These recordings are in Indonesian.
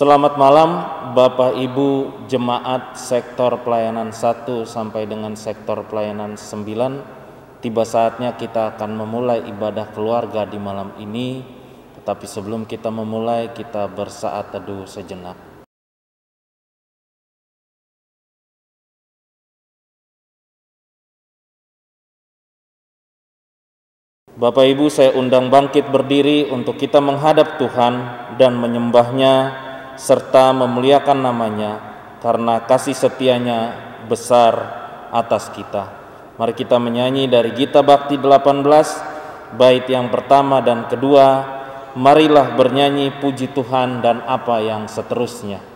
Selamat malam Bapak Ibu Jemaat Sektor Pelayanan 1 sampai dengan Sektor Pelayanan 9. Tiba saatnya kita akan memulai ibadah keluarga di malam ini. Tetapi sebelum kita memulai, kita bersaat teduh sejenak. Bapak Ibu, saya undang bangkit berdiri untuk kita menghadap Tuhan dan menyembahnya serta memuliakan namanya karena kasih setianya besar atas kita. Mari kita menyanyi dari Gita Bakti 18 bait yang pertama dan kedua. Marilah bernyanyi puji Tuhan dan apa yang seterusnya.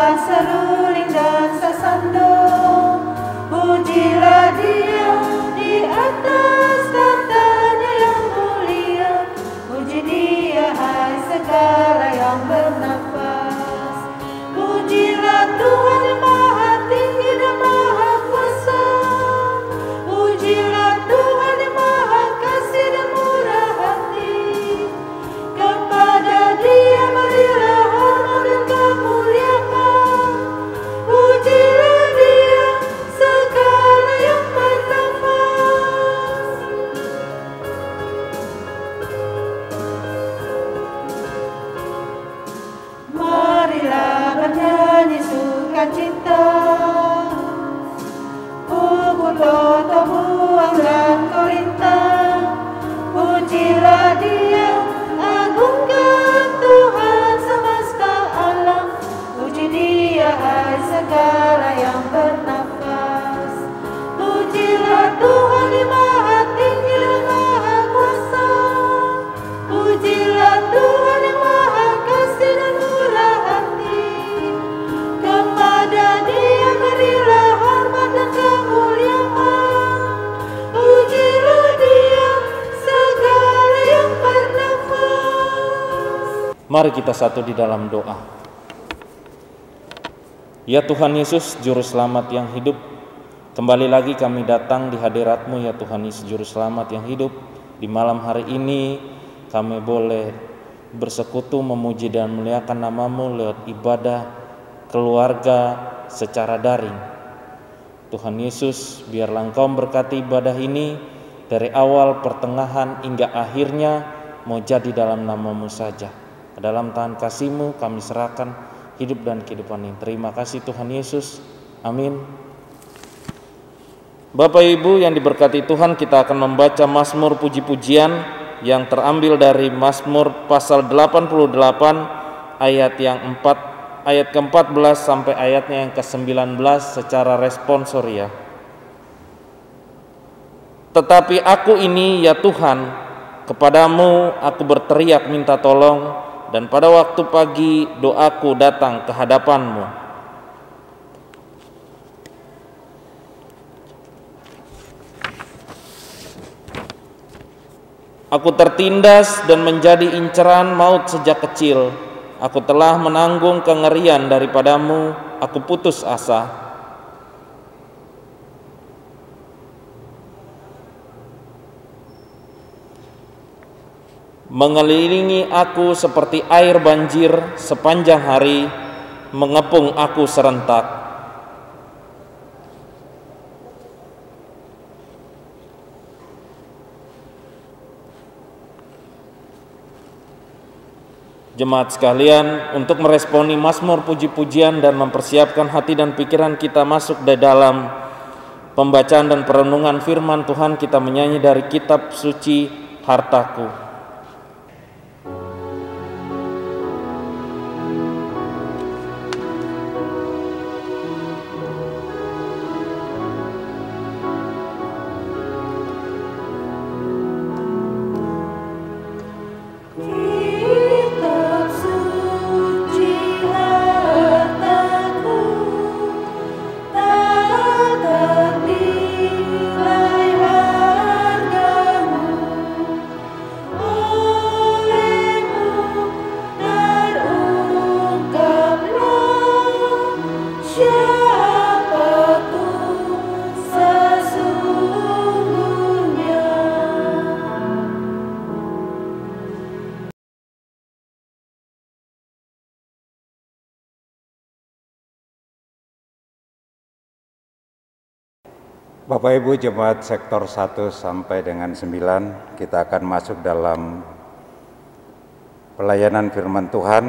Seruling dan sasando, pujilah Dia di atas tahtanya yang mulia. Puji Dia hai segala yang bernafas. Pujilah Tuhan yang maha tinggi dan maha kuasa. Pujilah Tuhan yang maha kasih dan murah hati. Kepada Dia marilah hormat dan kemuliaan. Pujilah Dia segala yang bernafas. Marilah bernyanyi sukacita, pukul totoh buang dan korintah. Pujilah Dia, agungkan Tuhan semesta alam. Puji Dia hai segala yang bernafas. Pujilah Tuhan yang maha tinggi dan maha kuasa. Pujilah Tuhan yang maha kasih dan murah hati. Kepada Dia berilah hormat dan kemuliaan. Pujilah Dia segala yang bernafas. Mari kita satu di dalam doa. Ya Tuhan Yesus, Juru Selamat yang hidup, kembali lagi kami datang di hadirat-Mu ya Tuhan Yesus, Juru Selamat yang hidup. Di malam hari ini kami boleh bersekutu memuji dan memuliakan nama-Mu lewat ibadah keluarga secara daring. Tuhan Yesus, biarlah Engkau berkati ibadah ini dari awal, pertengahan, hingga akhirnya mau jadi dalam nama-Mu saja. Dalam tangan kasih-Mu kami serahkan hidup dan kehidupan ini. Terima kasih Tuhan Yesus. Amin. Bapak Ibu yang diberkati Tuhan, kita akan membaca Mazmur puji-pujian yang terambil dari Mazmur pasal 88 ayat yang 4, ayat ke-14 sampai ayatnya yang ke-19 secara responsoria. Tetapi aku ini ya Tuhan, kepadamu aku berteriak minta tolong, dan pada waktu pagi doaku datang ke hadapan-Mu. Aku tertindas dan menjadi inceran maut sejak kecil. Aku telah menanggung kengerian daripada-Mu, aku putus asa. Mengelilingi aku seperti air banjir sepanjang hari, mengepung aku serentak. Jemaat sekalian, untuk meresponi Mazmur puji-pujian dan mempersiapkan hati dan pikiran kita masuk di dalam pembacaan dan perenungan firman Tuhan, kita menyanyi dari kitab suci Hartaku. Oh Bapak Ibu Jemaat Sektor 1 sampai dengan 9, kita akan masuk dalam pelayanan firman Tuhan.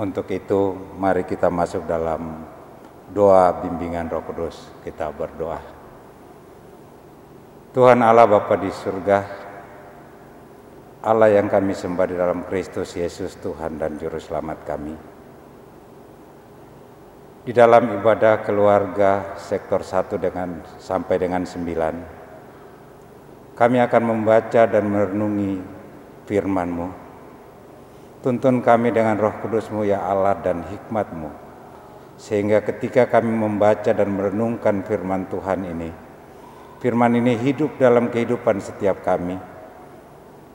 Untuk itu, mari kita masuk dalam doa bimbingan Roh Kudus. Kita berdoa. Tuhan Allah Bapa di surga, Allah yang kami sembah di dalam Kristus Yesus Tuhan dan Juru Selamat kami. Di dalam ibadah keluarga sektor 1 sampai dengan 9, kami akan membaca dan merenungi firman-Mu. Tuntun kami dengan Roh Kudus-Mu ya Allah dan hikmat-Mu, sehingga ketika kami membaca dan merenungkan firman Tuhan ini, firman ini hidup dalam kehidupan setiap kami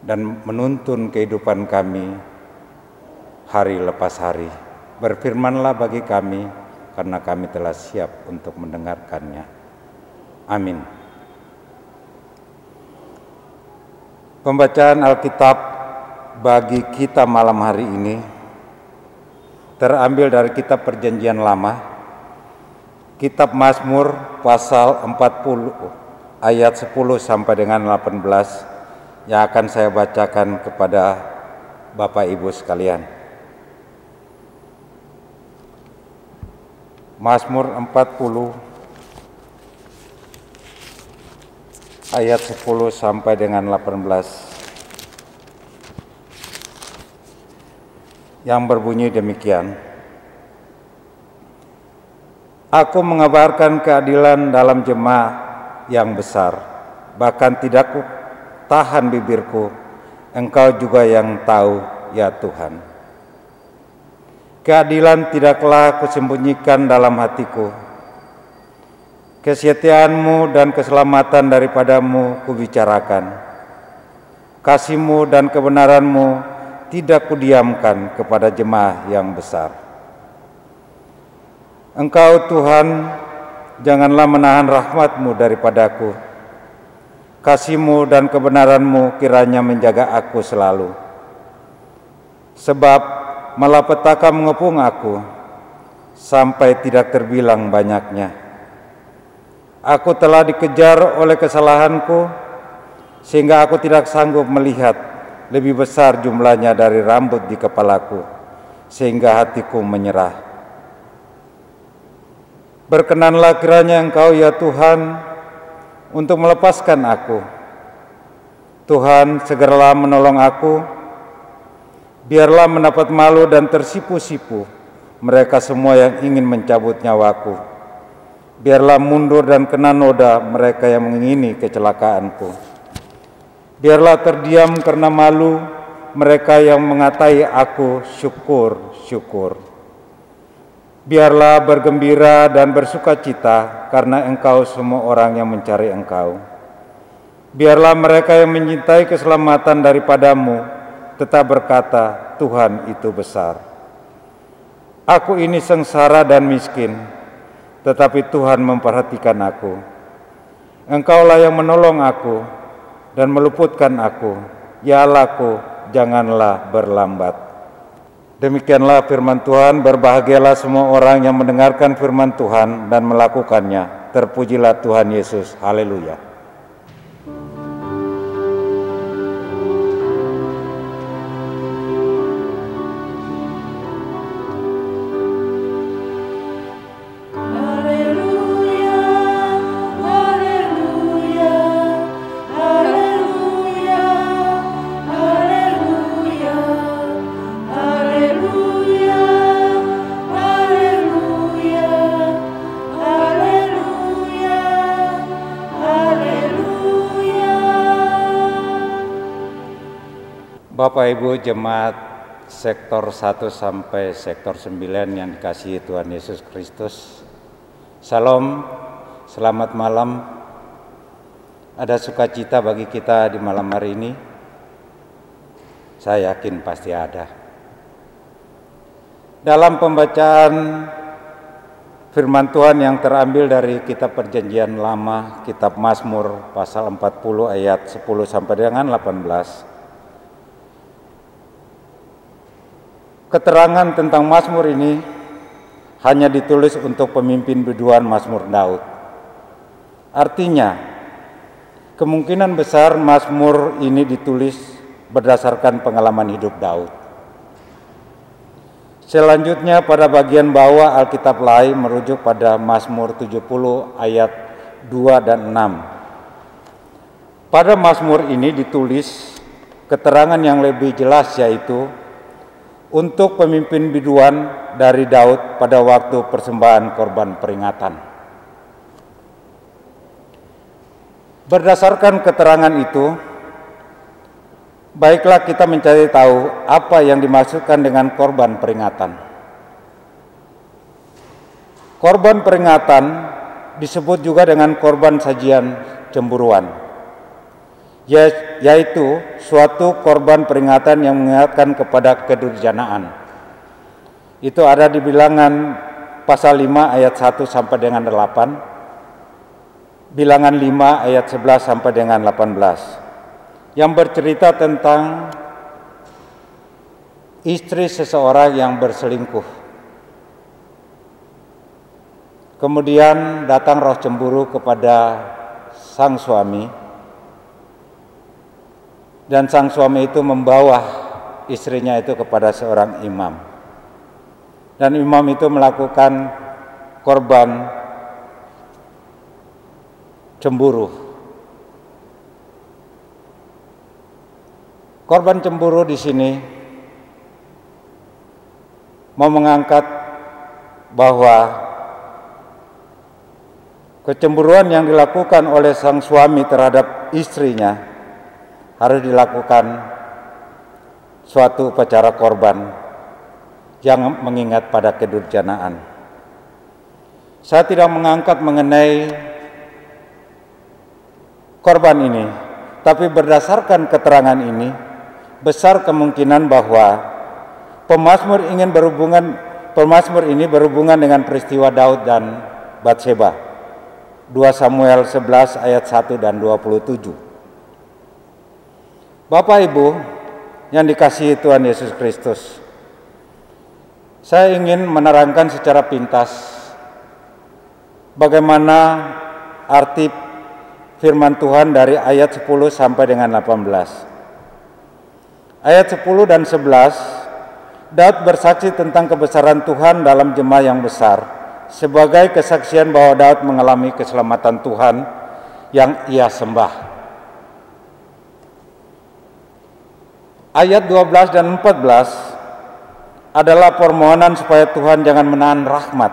dan menuntun kehidupan kami hari lepas hari. Berfirmanlah bagi kami, karena kami telah siap untuk mendengarkannya. Amin. Pembacaan Alkitab bagi kita malam hari ini terambil dari kitab Perjanjian Lama, kitab Mazmur pasal 40 ayat 10 sampai dengan 18 yang akan saya bacakan kepada Bapak Ibu sekalian. Mazmur 40 ayat 10 sampai dengan 18 yang berbunyi demikian. Aku mengabarkan keadilan dalam jemaah yang besar, bahkan tidak tahan bibirku, Engkau juga yang tahu ya Tuhan. Keadilan tidaklah kusembunyikan dalam hatiku. Kesetiaan-Mu dan keselamatan daripadamu kubicarakan. Kasih-Mu dan kebenaran-Mu tidak kudiamkan kepada jemaah yang besar. Engkau Tuhan, janganlah menahan rahmat-Mu daripadaku. Kasih-Mu dan kebenaran-Mu kiranya menjaga aku selalu. Sebab malapetaka mengepung aku sampai tidak terbilang banyaknya. Aku telah dikejar oleh kesalahanku sehingga aku tidak sanggup melihat. Lebih besar jumlahnya dari rambut di kepalaku sehingga hatiku menyerah. Berkenanlah kiranya Engkau ya Tuhan untuk melepaskan aku. Tuhan, segeralah menolong aku. Biarlah mendapat malu dan tersipu-sipu mereka semua yang ingin mencabut nyawaku. Biarlah mundur dan kena noda mereka yang mengingini kecelakaanku. Biarlah terdiam karena malu mereka yang mengatai aku syukur, syukur. Biarlah bergembira dan bersukacita karena Engkau semua orang yang mencari Engkau. Biarlah mereka yang mencintai keselamatan daripadamu tetap berkata, Tuhan itu besar. Aku ini sengsara dan miskin, tetapi Tuhan memperhatikan aku. Engkaulah yang menolong aku dan meluputkan aku. Ya Allahku, janganlah berlambat. Demikianlah firman Tuhan. Berbahagialah semua orang yang mendengarkan firman Tuhan dan melakukannya. Terpujilah Tuhan Yesus. Haleluya. Bapak Ibu Jemaat Sektor 1 sampai Sektor 9 yang dikasihi Tuhan Yesus Kristus. Salam, selamat malam. Ada sukacita bagi kita di malam hari ini? Saya yakin pasti ada. Dalam pembacaan firman Tuhan yang terambil dari kitab Perjanjian Lama, kitab Mazmur pasal 40 ayat 10 sampai dengan 18. Keterangan tentang Mazmur ini hanya ditulis untuk pemimpin biduan Mazmur Daud. Artinya, kemungkinan besar Mazmur ini ditulis berdasarkan pengalaman hidup Daud. Selanjutnya pada bagian bawah Alkitab lain merujuk pada Mazmur 70 ayat 2 dan 6. Pada Mazmur ini ditulis keterangan yang lebih jelas, yaitu untuk pemimpin biduan dari Daud pada waktu persembahan korban peringatan. Berdasarkan keterangan itu, baiklah kita mencari tahu apa yang dimaksudkan dengan korban peringatan. Korban peringatan disebut juga dengan korban sajian cemburuan, yaitu suatu korban peringatan yang mengingatkan kepada kedurjanaan. Itu ada di Bilangan pasal 5 ayat 1 sampai dengan 8, Bilangan 5 ayat 11 sampai dengan 18, yang bercerita tentang istri seseorang yang berselingkuh. Kemudian datang roh cemburu kepada sang suami, dan sang suami itu membawa istrinya itu kepada seorang imam. Dan imam itu melakukan korban cemburu. Korban cemburu di sini mau mengangkat bahwa kecemburuan yang dilakukan oleh sang suami terhadap istrinya harus dilakukan suatu upacara korban yang mengingat pada kedurjanaan. Saya tidak mengangkat mengenai korban ini, tapi berdasarkan keterangan ini, besar kemungkinan bahwa pemazmur ini berhubungan dengan peristiwa Daud dan Batseba. 2 Samuel 11 ayat 1 dan 27. Bapak Ibu yang dikasihi Tuhan Yesus Kristus, saya ingin menerangkan secara pintas bagaimana arti firman Tuhan dari ayat 10 sampai dengan 18. Ayat 10 dan 11, Daud bersaksi tentang kebesaran Tuhan dalam jemaah yang besar, sebagai kesaksian bahwa Daud mengalami keselamatan Tuhan yang ia sembah. Ayat 12 dan 14 adalah permohonan supaya Tuhan jangan menahan rahmat,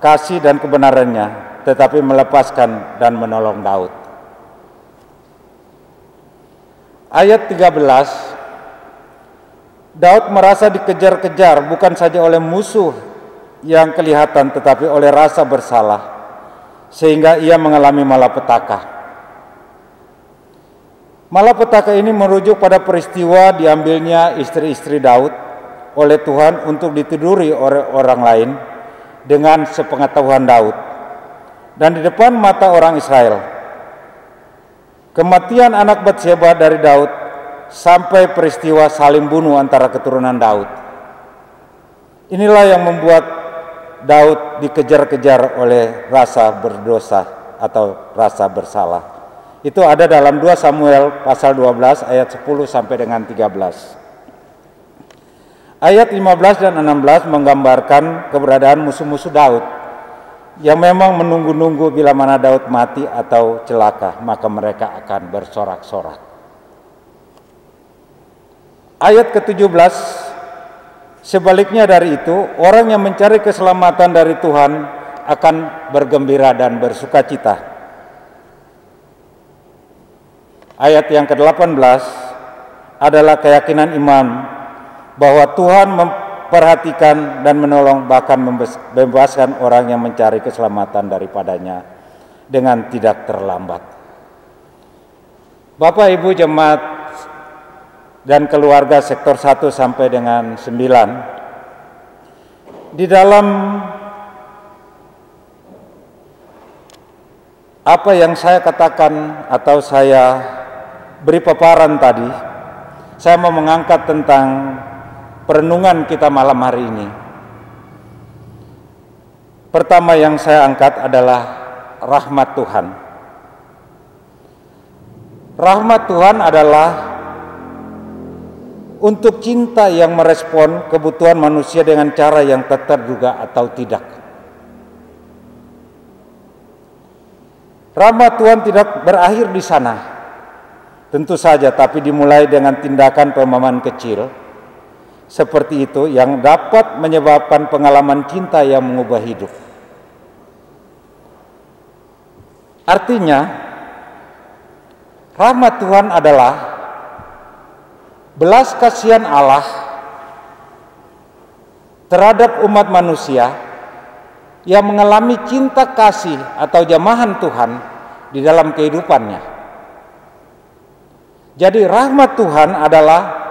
kasih dan kebenarannya, tetapi melepaskan dan menolong Daud. Ayat 13, Daud merasa dikejar-kejar bukan saja oleh musuh yang kelihatan, tetapi oleh rasa bersalah, sehingga ia mengalami malapetaka. Malapetaka ini merujuk pada peristiwa diambilnya istri-istri Daud oleh Tuhan untuk ditiduri oleh orang lain dengan sepengetahuan Daud dan di depan mata orang Israel. Kematian anak Batseba dari Daud sampai peristiwa saling bunuh antara keturunan Daud. Inilah yang membuat Daud dikejar-kejar oleh rasa berdosa atau rasa bersalah. Itu ada dalam 2 Samuel pasal 12 ayat 10 sampai dengan 13. Ayat 15 dan 16 menggambarkan keberadaan musuh-musuh Daud yang memang menunggu-nunggu bila mana Daud mati atau celaka, maka mereka akan bersorak-sorak. Ayat ke-17, sebaliknya dari itu, orang yang mencari keselamatan dari Tuhan akan bergembira dan bersukacita. Ayat yang ke-18 adalah keyakinan iman bahwa Tuhan memperhatikan dan menolong, bahkan membebaskan orang yang mencari keselamatan daripadanya dengan tidak terlambat. Bapak Ibu jemaat dan keluarga sektor 1 sampai dengan 9, di dalam apa yang saya katakan atau saya beri paparan tadi, saya mau mengangkat tentang perenungan kita malam hari ini. Pertama yang saya angkat adalah rahmat Tuhan. Rahmat Tuhan adalah untuk cinta yang merespon kebutuhan manusia dengan cara yang tak terduga atau tidak. Rahmat Tuhan tidak berakhir di sana, tentu saja, tapi dimulai dengan tindakan pemahaman kecil seperti itu yang dapat menyebabkan pengalaman cinta yang mengubah hidup. Artinya, rahmat Tuhan adalah belas kasihan Allah terhadap umat manusia yang mengalami cinta kasih atau jamahan Tuhan di dalam kehidupannya. Jadi rahmat Tuhan adalah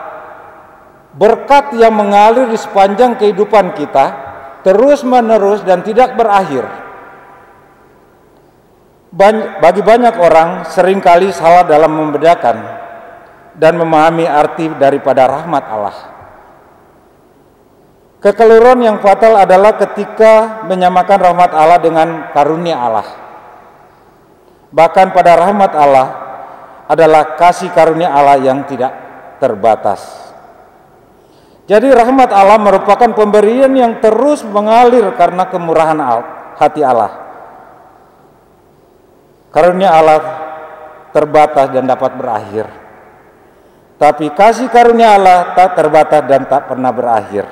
berkat yang mengalir di sepanjang kehidupan kita terus menerus dan tidak berakhir. Bagi banyak orang seringkali salah dalam membedakan dan memahami arti daripada rahmat Allah. Kekeliruan yang fatal adalah ketika menyamakan rahmat Allah dengan karunia Allah. Bahkan pada rahmat Allah adalah kasih karunia Allah yang tidak terbatas. Jadi rahmat Allah merupakan pemberian yang terus mengalir karena kemurahan hati Allah. Karunia Allah terbatas dan dapat berakhir. Tapi kasih karunia Allah tak terbatas dan tak pernah berakhir.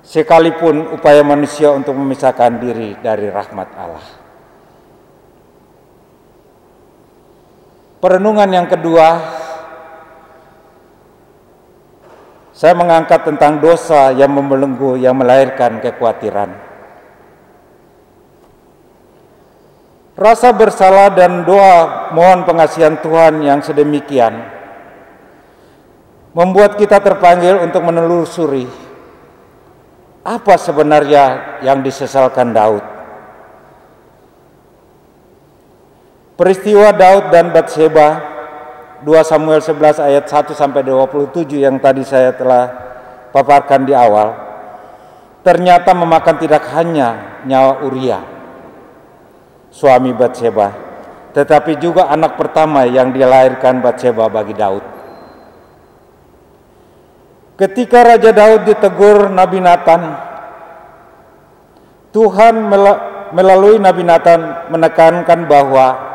Sekalipun upaya manusia untuk memisahkan diri dari rahmat Allah. Perenungan yang kedua, saya mengangkat tentang dosa yang membelenggu yang melahirkan kekhawatiran. Rasa bersalah dan doa mohon pengasihan Tuhan yang sedemikian membuat kita terpanggil untuk menelusuri apa sebenarnya yang disesalkan Daud. Peristiwa Daud dan Batseba 2 Samuel 11 ayat 1 sampai 27 yang tadi saya telah paparkan di awal ternyata memakan tidak hanya nyawa Uria, suami Batseba, tetapi juga anak pertama yang dilahirkan Batseba bagi Daud. Ketika Raja Daud ditegur Nabi Nathan, Tuhan melalui Nabi Nathan menekankan bahwa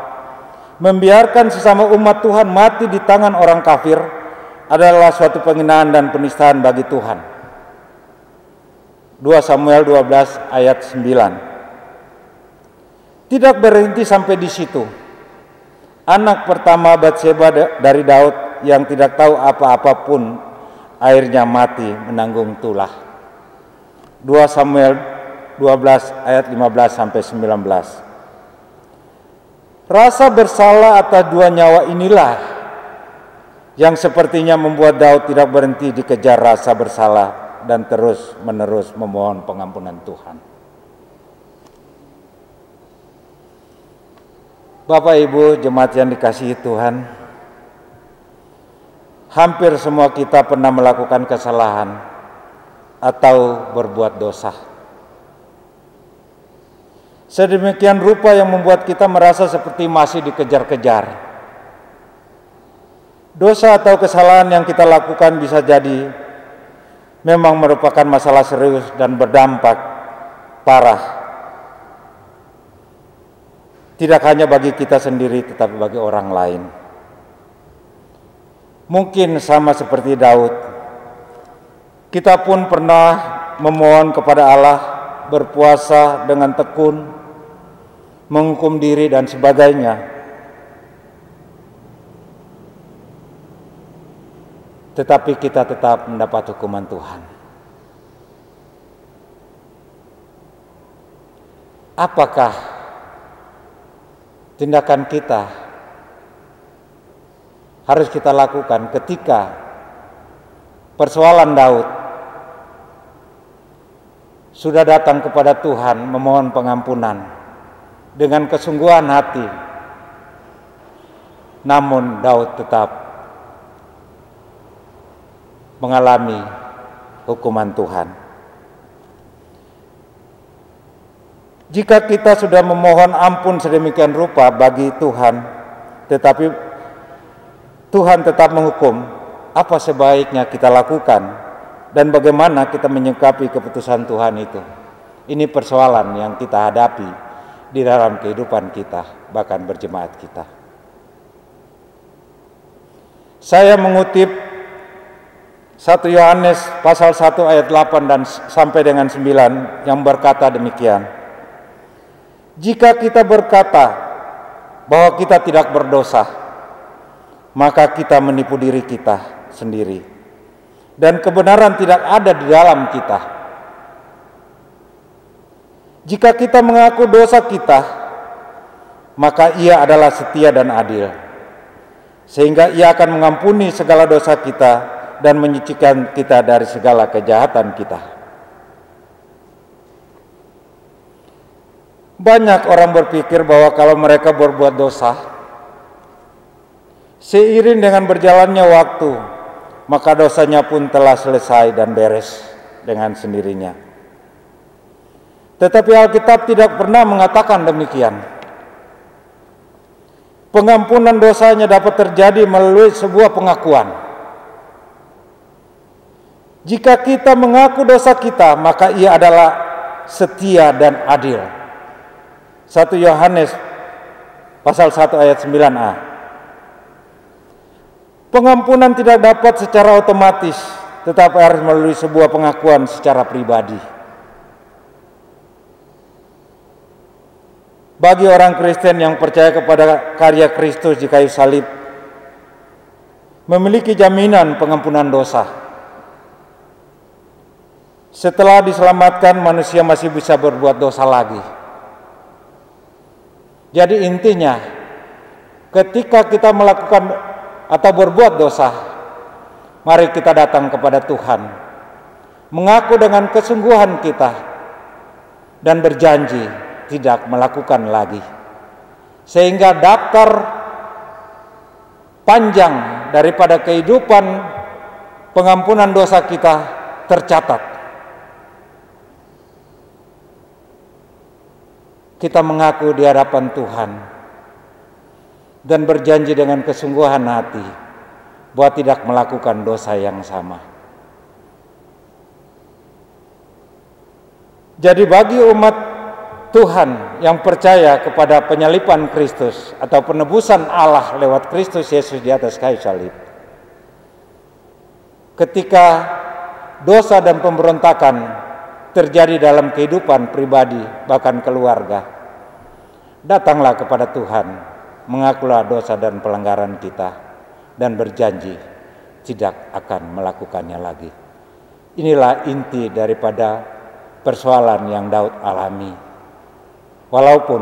membiarkan sesama umat Tuhan mati di tangan orang kafir adalah suatu penghinaan dan penistaan bagi Tuhan. 2 Samuel 12 ayat 9. Tidak berhenti sampai di situ. Anak pertama Batseba dari Daud yang tidak tahu apa-apa pun akhirnya mati menanggung tulah. 2 Samuel 12 ayat 15 sampai 19. Rasa bersalah atas dua nyawa inilah yang sepertinya membuat Daud tidak berhenti dikejar rasa bersalah dan terus menerus memohon pengampunan Tuhan. Bapak Ibu jemaat yang dikasihi Tuhan, hampir semua kita pernah melakukan kesalahan atau berbuat dosa. Sedemikian rupa yang membuat kita merasa seperti masih dikejar-kejar. Dosa atau kesalahan yang kita lakukan bisa jadi memang merupakan masalah serius dan berdampak parah. Tidak hanya bagi kita sendiri tetapi bagi orang lain. Mungkin sama seperti Daud, kita pun pernah memohon kepada Allah, berpuasa dengan tekun, menghukum diri dan sebagainya. Tetapi kita tetap mendapat hukuman Tuhan. Apakah tindakan kita harus kita lakukan ketika persoalan Daud sudah datang kepada Tuhan memohon pengampunan dengan kesungguhan hati, namun Daud tetap mengalami hukuman Tuhan. Jika kita sudah memohon ampun sedemikian rupa bagi Tuhan, tetapi Tuhan tetap menghukum, apa sebaiknya kita lakukan dan bagaimana kita menyikapi keputusan Tuhan itu? Ini persoalan yang kita hadapi di dalam kehidupan kita, bahkan berjemaat kita. Saya mengutip 1 Yohanes pasal 1 ayat 8 dan sampai dengan 9 yang berkata demikian. Jika kita berkata bahwa kita tidak berdosa, maka kita menipu diri kita sendiri, dan kebenaran tidak ada di dalam kita. Jika kita mengaku dosa kita, maka Ia adalah setia dan adil, sehingga Ia akan mengampuni segala dosa kita dan menyucikan kita dari segala kejahatan kita. Banyak orang berpikir bahwa kalau mereka berbuat dosa, seiring dengan berjalannya waktu, maka dosanya pun telah selesai dan beres dengan sendirinya. Tetapi Alkitab tidak pernah mengatakan demikian. Pengampunan dosanya dapat terjadi melalui sebuah pengakuan. Jika kita mengaku dosa kita, maka Ia adalah setia dan adil. 1 Yohanes pasal 1 ayat 9a. Pengampunan tidak dapat secara otomatis, tetapi harus melalui sebuah pengakuan secara pribadi. Bagi orang Kristen yang percaya kepada karya Kristus di kayu salib, memiliki jaminan pengampunan dosa. Setelah diselamatkan, manusia masih bisa berbuat dosa lagi. Jadi intinya, ketika kita melakukan atau berbuat dosa, mari kita datang kepada Tuhan, mengaku dengan kesungguhan kita, dan berjanji tidak melakukan lagi. Sehingga daftar panjang daripada kehidupan pengampunan dosa kita tercatat. Kita mengaku di hadapan Tuhan dan berjanji dengan kesungguhan hati bahwa tidak melakukan dosa yang sama. Jadi bagi umat Tuhan yang percaya kepada penyaliban Kristus atau penebusan Allah lewat Kristus Yesus di atas kayu salib, ketika dosa dan pemberontakan terjadi dalam kehidupan pribadi bahkan keluarga, datanglah kepada Tuhan, mengakulah dosa dan pelanggaran kita, dan berjanji tidak akan melakukannya lagi. Inilah inti daripada persoalan yang Daud alami. Walaupun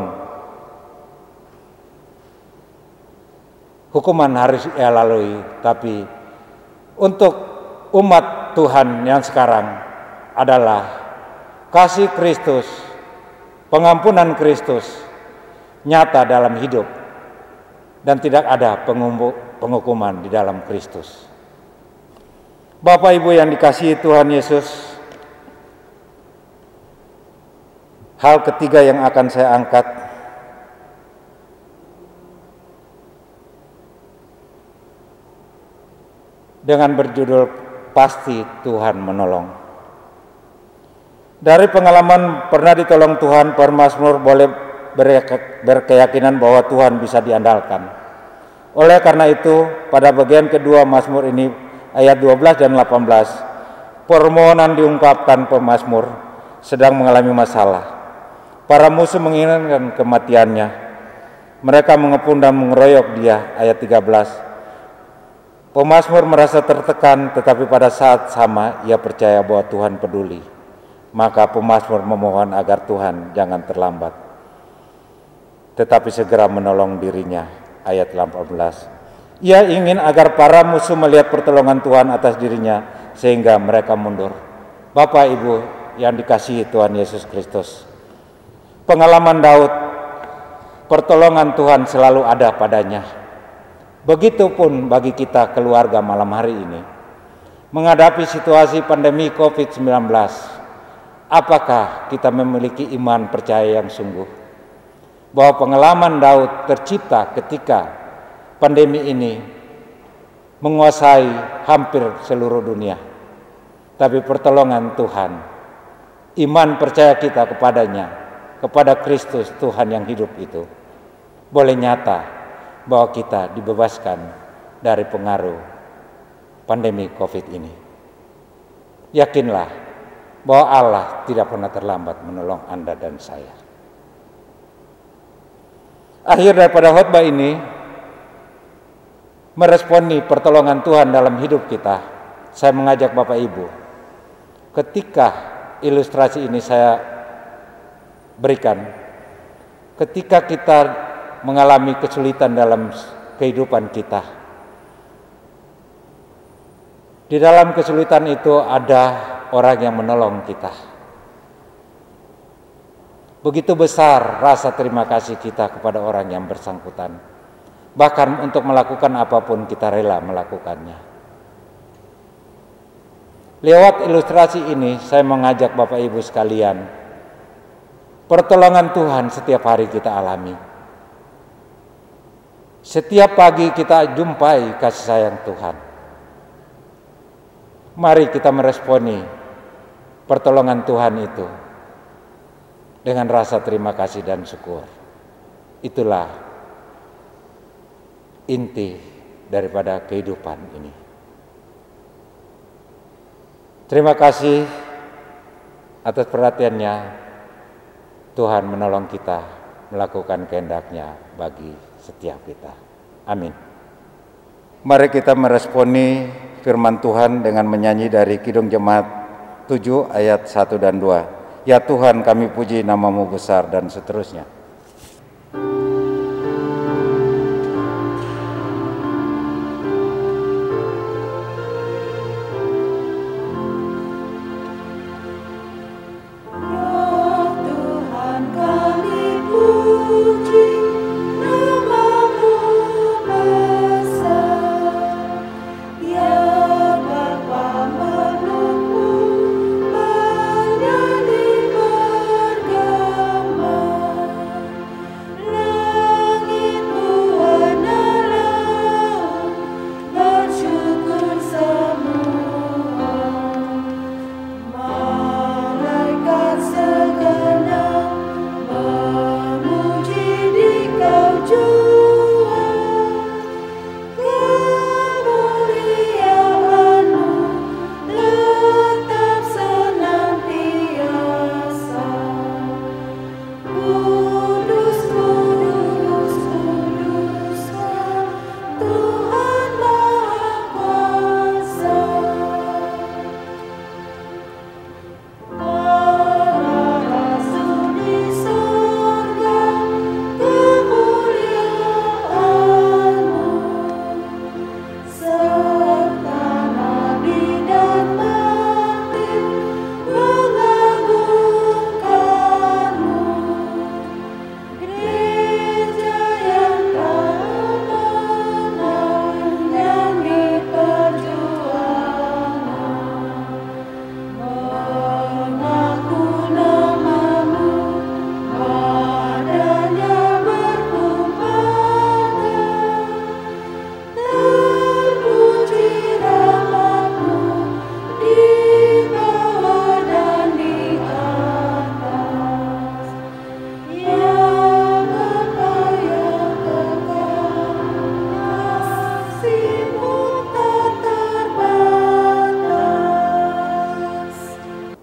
hukuman harus ia lalui, tapi untuk umat Tuhan yang sekarang adalah kasih Kristus, pengampunan Kristus nyata dalam hidup, dan tidak ada penghukuman di dalam Kristus. Bapak Ibu yang dikasihi Tuhan Yesus, hal ketiga yang akan saya angkat dengan berjudul Pasti Tuhan Menolong. Dari pengalaman pernah ditolong Tuhan, pemazmur boleh berkeyakinan bahwa Tuhan bisa diandalkan. Oleh karena itu, pada bagian kedua Mazmur ini, ayat 12 dan 18, permohonan diungkapkan pemazmur sedang mengalami masalah. Para musuh menginginkan kematiannya. Mereka mengepung dan mengeroyok dia, ayat 13. Pemazmur merasa tertekan, tetapi pada saat sama ia percaya bahwa Tuhan peduli. Maka pemazmur memohon agar Tuhan jangan terlambat, tetapi segera menolong dirinya, ayat 18. Ia ingin agar para musuh melihat pertolongan Tuhan atas dirinya, sehingga mereka mundur. Bapak Ibu yang dikasihi Tuhan Yesus Kristus, pengalaman Daud, pertolongan Tuhan selalu ada padanya. Begitupun bagi kita keluarga malam hari ini, menghadapi situasi pandemi COVID-19, apakah kita memiliki iman percaya yang sungguh bahwa pengalaman Daud tercipta ketika pandemi ini menguasai hampir seluruh dunia, tapi pertolongan Tuhan, iman percaya kita kepadanya, kepada Kristus Tuhan yang hidup itu, boleh nyata bahwa kita dibebaskan dari pengaruh pandemi COVID ini. Yakinlah bahwa Allah tidak pernah terlambat menolong Anda dan saya. Akhir daripada khotbah ini, meresponi pertolongan Tuhan dalam hidup kita, saya mengajak Bapak Ibu, ketika ilustrasi ini saya berikan, ketika kita mengalami kesulitan dalam kehidupan kita, di dalam kesulitan itu ada orang yang menolong kita. Begitu besar rasa terima kasih kita kepada orang yang bersangkutan. Bahkan untuk melakukan apapun kita rela melakukannya. Lewat ilustrasi ini saya mengajak Bapak Ibu sekalian, pertolongan Tuhan setiap hari kita alami. Setiap pagi kita jumpai kasih sayang Tuhan. Mari kita meresponi pertolongan Tuhan itu dengan rasa terima kasih dan syukur. Itulah inti daripada kehidupan ini. Terima kasih atas perhatiannya. Tuhan menolong kita melakukan kehendak-Nya bagi setiap kita. Amin. Mari kita meresponi firman Tuhan dengan menyanyi dari Kidung Jemaat 7 ayat 1 dan 2. Ya Tuhan, kami puji nama-Mu besar, dan seterusnya.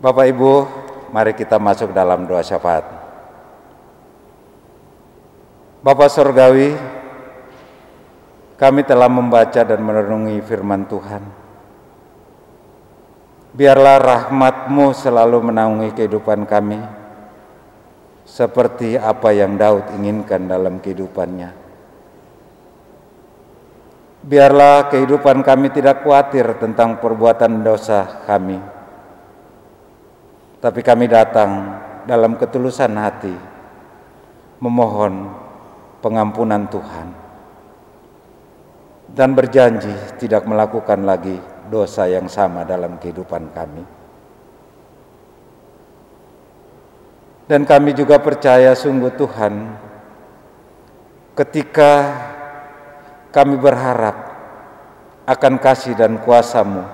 Bapak Ibu, mari kita masuk dalam doa syafaat. Bapa Surgawi, kami telah membaca dan merenungi firman Tuhan. Biarlah rahmat-Mu selalu menaungi kehidupan kami, seperti apa yang Daud inginkan dalam kehidupannya. Biarlah kehidupan kami tidak khawatir tentang perbuatan dosa kami, tapi kami datang dalam ketulusan hati, memohon pengampunan Tuhan, dan berjanji tidak melakukan lagi dosa yang sama dalam kehidupan kami. Dan kami juga percaya sungguh Tuhan, ketika kami berharap akan kasih dan kuasa-Mu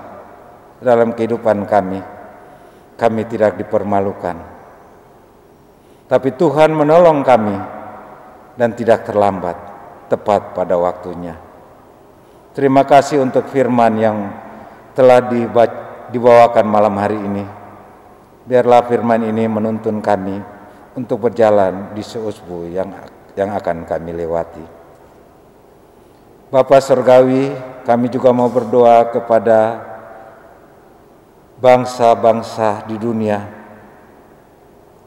dalam kehidupan kami tidak dipermalukan. Tapi Tuhan menolong kami dan tidak terlambat, tepat pada waktunya. Terima kasih untuk firman yang telah dibawakan malam hari ini. Biarlah firman ini menuntun kami untuk berjalan di seusbu yang akan kami lewati. Bapa Surgawi, kami juga mau berdoa kepada bangsa-bangsa di dunia,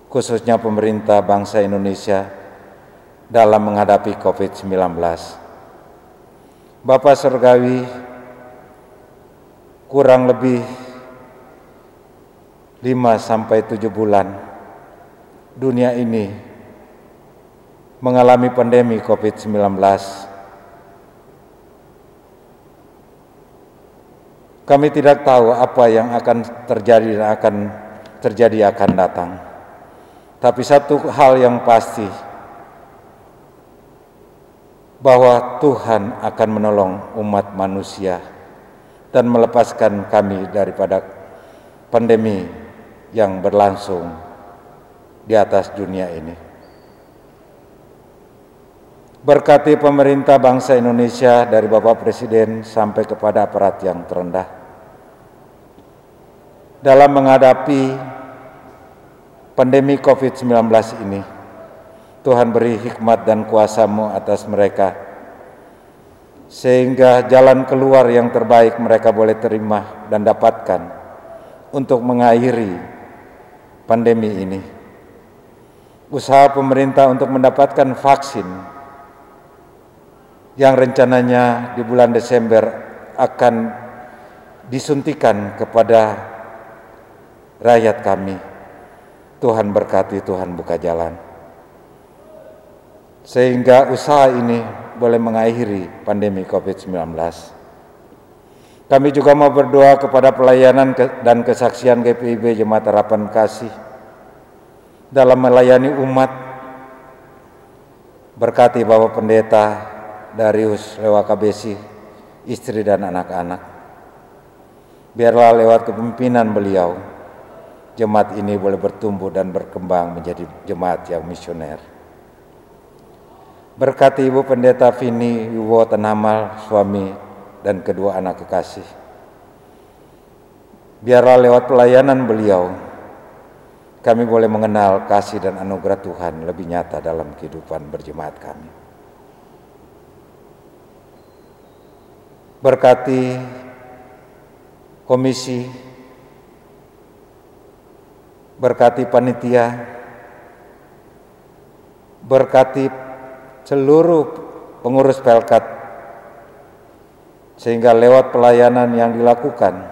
khususnya pemerintah bangsa Indonesia dalam menghadapi COVID-19. Bapa Surgawi, kurang lebih 5-7 bulan dunia ini mengalami pandemi COVID-19. Kami tidak tahu apa yang akan terjadi dan akan datang. Tapi satu hal yang pasti, bahwa Tuhan akan menolong umat manusia dan melepaskan kami daripada pandemi yang berlangsung di atas dunia ini. Berkati pemerintah bangsa Indonesia dari Bapak Presiden sampai kepada aparat yang terendah dalam menghadapi pandemi COVID-19 ini. Tuhan beri hikmat dan kuasa-Mu atas mereka, sehingga jalan keluar yang terbaik mereka boleh terima dan dapatkan untuk mengakhiri pandemi ini. Usaha pemerintah untuk mendapatkan vaksin yang rencananya di bulan Desember akan disuntikan kepada rakyat kami. Tuhan berkati, Tuhan buka jalan, sehingga usaha ini boleh mengakhiri pandemi COVID-19. Kami juga mau berdoa kepada pelayanan dan kesaksian GPIB Jemaat Harapan Kasih dalam melayani umat. Berkati Bapak Pendeta Darius Lewakabesi, istri dan anak-anak. Biarlah lewat kepemimpinan beliau, jemaat ini boleh bertumbuh dan berkembang menjadi jemaat yang misioner. Berkati Ibu Pendeta Vini Wiwo Tanamal, suami dan kedua anak kekasih. Biarlah lewat pelayanan beliau, kami boleh mengenal kasih dan anugerah Tuhan lebih nyata dalam kehidupan berjemaat kami. Berkati komisi, berkati panitia, berkati seluruh pengurus Pelkat, sehingga lewat pelayanan yang dilakukan,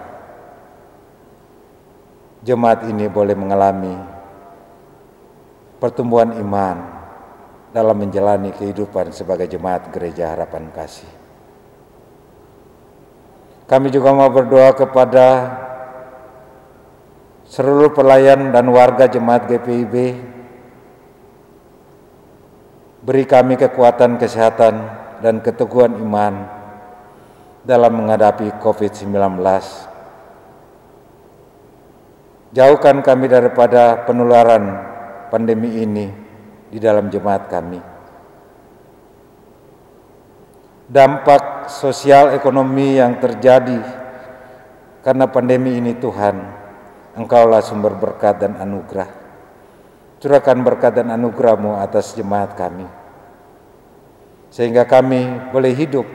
jemaat ini boleh mengalami pertumbuhan iman dalam menjalani kehidupan sebagai jemaat Gereja Harapan Kasih. Kami juga mau berdoa kepada seluruh pelayan dan warga jemaat GPIB. Beri kami kekuatan kesehatan dan keteguhan iman dalam menghadapi COVID-19. Jauhkan kami daripada penularan pandemi ini di dalam jemaat kami. Dampak sosial ekonomi yang terjadi karena pandemi ini, Tuhan, Engkaulah sumber berkat dan anugerah. Curahkan berkat dan anugerah-Mu atas jemaat kami, sehingga kami boleh hidup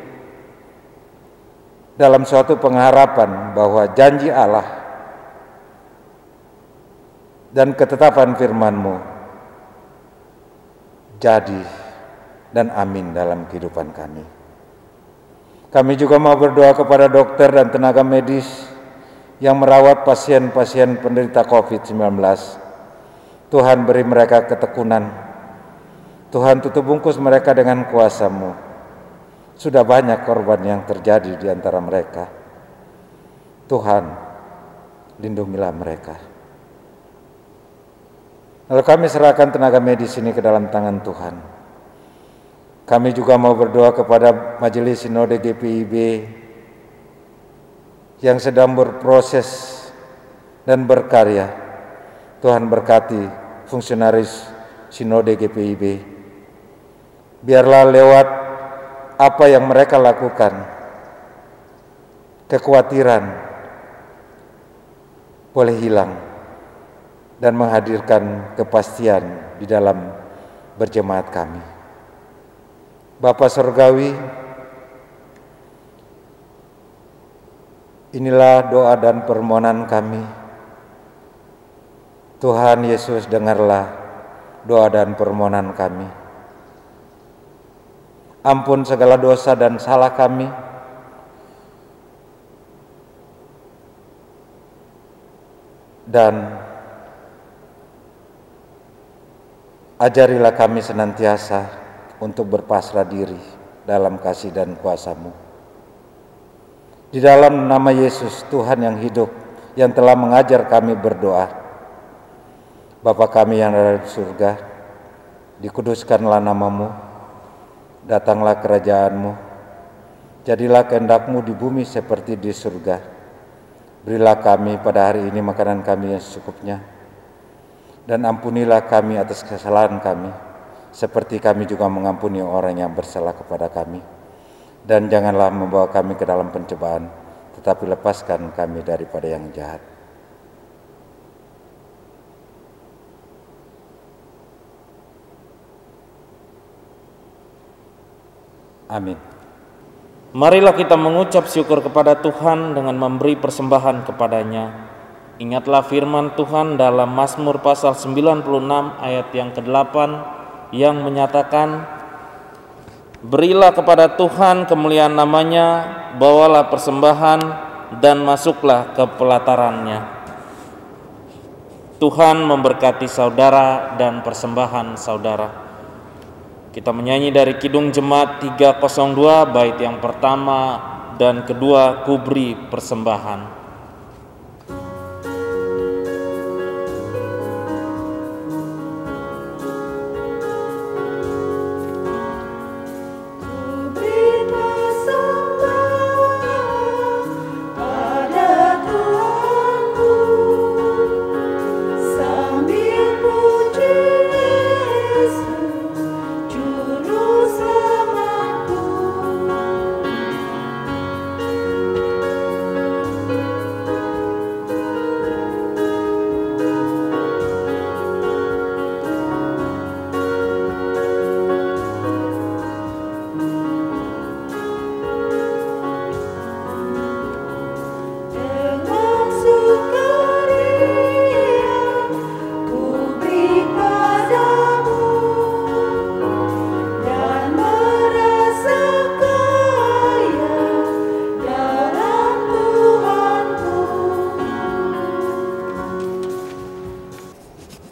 dalam suatu pengharapan bahwa janji Allah dan ketetapan firman-Mu jadi dan amin dalam kehidupan kami. Kami juga mau berdoa kepada dokter dan tenaga medis yang merawat pasien-pasien penderita COVID-19. Tuhan beri mereka ketekunan. Tuhan tutup bungkus mereka dengan kuasa-Mu. Sudah banyak korban yang terjadi di antara mereka. Tuhan, lindungilah mereka. Lalu kami serahkan tenaga medis ini ke dalam tangan Tuhan. Kami juga mau berdoa kepada Majelis Sinode GPIB yang sedang berproses dan berkarya. Tuhan berkati fungsionaris Sinode GPIB. Biarlah lewat apa yang mereka lakukan, kekhawatiran boleh hilang dan menghadirkan kepastian di dalam berjemaat kami. Bapa Surgawi, inilah doa dan permohonan kami. Tuhan Yesus, dengarlah doa dan permohonan kami. Ampun segala dosa dan salah kami. Dan ajarilah kami senantiasa untuk berpasrah diri dalam kasih dan kuasa-Mu. Di dalam nama Yesus, Tuhan yang hidup, yang telah mengajar kami berdoa. Bapa kami yang ada di surga, dikuduskanlah nama-Mu, datanglah kerajaan-Mu, jadilah kehendak-Mu di bumi seperti di surga. Berilah kami pada hari ini makanan kami yang secukupnya, dan ampunilah kami atas kesalahan kami, seperti kami juga mengampuni orang yang bersalah kepada kami. Dan janganlah membawa kami ke dalam pencobaan, tetapi lepaskan kami daripada yang jahat. Amin. Marilah kita mengucap syukur kepada Tuhan dengan memberi persembahan kepadanya. Ingatlah firman Tuhan dalam Mazmur pasal 96 ayat yang ke-8 yang menyatakan, berilah kepada Tuhan kemuliaan namanya, bawalah persembahan dan masuklah ke pelatarannya. Tuhan memberkati saudara dan persembahan saudara. Kita menyanyi dari Kidung Jemaat 302 bait yang pertama dan kedua, Kubri Persembahan.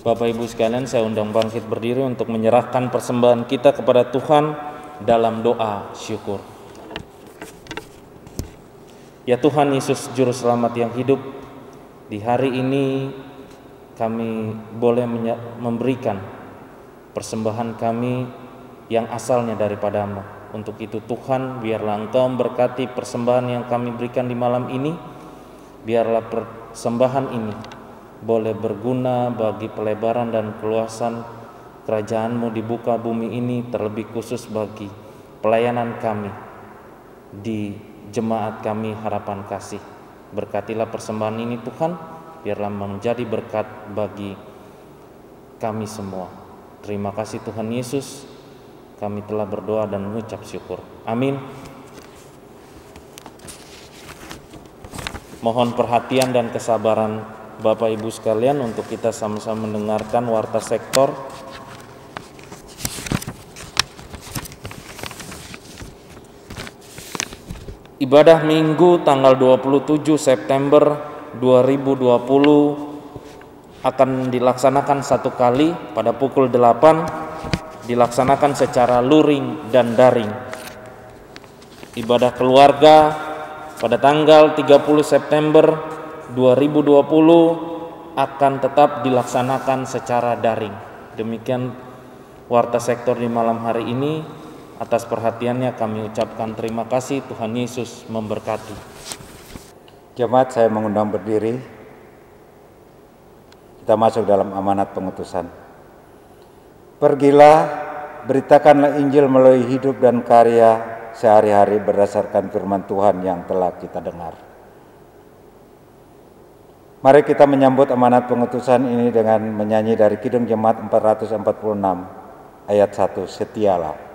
Bapak Ibu sekalian, saya undang bangkit berdiri untuk menyerahkan persembahan kita kepada Tuhan dalam doa syukur. Ya Tuhan Yesus Juru Selamat yang hidup, di hari ini kami boleh memberikan persembahan kami yang asalnya daripada-Mu. Untuk itu Tuhan, biarlah Engkau memberkati persembahan yang kami berikan di malam ini. Biarlah persembahan ini boleh berguna bagi pelebaran dan keluasan kerajaan-Mu di muka bumi ini, terlebih khusus bagi pelayanan kami di jemaat kami Harapan Kasih. Berkatilah persembahan ini Tuhan, biarlah menjadi berkat bagi kami semua. Terima kasih Tuhan Yesus, kami telah berdoa dan mengucap syukur. Amin. Mohon perhatian dan kesabaran Bapak Ibu sekalian untuk kita sama-sama mendengarkan warta sektor. Ibadah Minggu tanggal 27 September 2020 akan dilaksanakan satu kali pada pukul 8, dilaksanakan secara luring dan daring. Ibadah keluarga pada tanggal 30 September 2020 akan tetap dilaksanakan secara daring. Demikian Warta Sektor di malam hari ini. Atas perhatiannya kami ucapkan terima kasih. Tuhan Yesus memberkati. Jemaat, saya mengundang berdiri. Kita masuk dalam amanat pengutusan. Pergilah, beritakanlah Injil melalui hidup dan karya sehari-hari berdasarkan firman Tuhan yang telah kita dengar. Mari kita menyambut amanat pengutusan ini dengan menyanyi dari Kidung Jemaat 446 ayat 1, Setialah.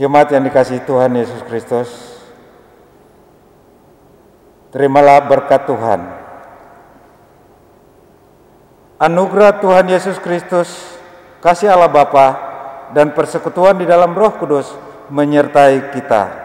Jemaat yang dikasihi Tuhan Yesus Kristus, terimalah berkat Tuhan. Anugerah Tuhan Yesus Kristus, kasih Allah Bapa, dan persekutuan di dalam Roh Kudus menyertai kita.